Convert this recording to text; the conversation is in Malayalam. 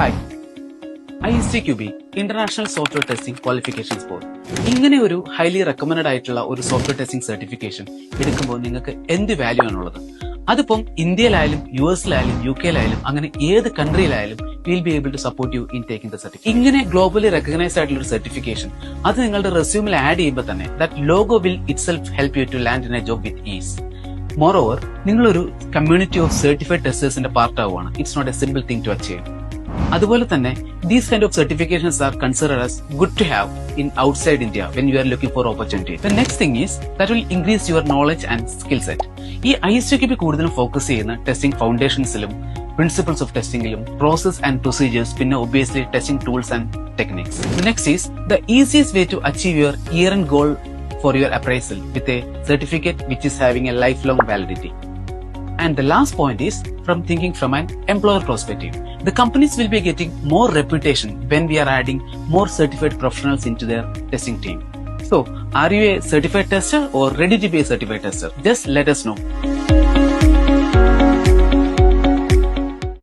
Hi, Istqb international software testing qualifications board ഇങ്ങനെ ഒരു ഹൈലി റെക്കമെൻഡ് ആയിട്ടുള്ള ഒരു സോഫ്റ്റ്വെയർ ടെസ്റ്റിംഗ് സർട്ടിഫിക്കേഷൻ എടുക്കുമ്പോൾ നിങ്ങൾക്ക് എന്ത് വാല്യൂ ആണുള്ളത്? അതിപ്പം ഇന്ത്യയിലായാലും US-ലായാലും UK-ലായാലും അങ്ങനെ ഏത് കൺട്രിയിലായാലും will be able to support you in taking the certificate. ഇങ്ങനെ ഗ്ലോബലി റെക്കഗ്നൈസ്ഡ് ആയിട്ടുള്ള ഒരു സർട്ടിഫിക്കേഷൻ അത് നിങ്ങളുടെ റെസ്യൂമിൽ ആഡ് ചെയ്യുമ്പോൾ തന്നെ that logo will itself help you to land in a job with ease. Moreover, നിങ്ങളൊരു കമ്മ്യൂണിറ്റി ഓഫ് സർട്ടിഫൈഡ് ടെസ്റ്റേഴ്സിന്റെ പാർട്ട് ആവുകയാണ്. It's not a simple thing to achieve. അതുപോലെ തന്നെ these kind of certifications are considered as good to have in outside India when you are looking for opportunity. The next thing is that will increase your knowledge and skill set. ഈ Istqb കൂടുതലും ഫോക്കസ് ചെയ്യുന്ന ടെസ്റ്റിംഗ് ഫൗണ്ടേഷൻസിലും പ്രിൻസിപ്പിൾസ് ഓഫ് ടെസ്റ്റിംഗിലും പ്രോസസ് ആൻഡ് പ്രൊസീജിയേഴ്സ് പിന്നെ obviously testing tools and techniques. The next is the easiest way to achieve your year-end goal for your appraisal with a certificate which is having a lifelong validity. And the last point is from thinking from an employer perspective. The companies will be getting more reputation when we are adding more certified professionals into their testing team. So, are you a certified tester or ready to be a certified tester? Just let us know.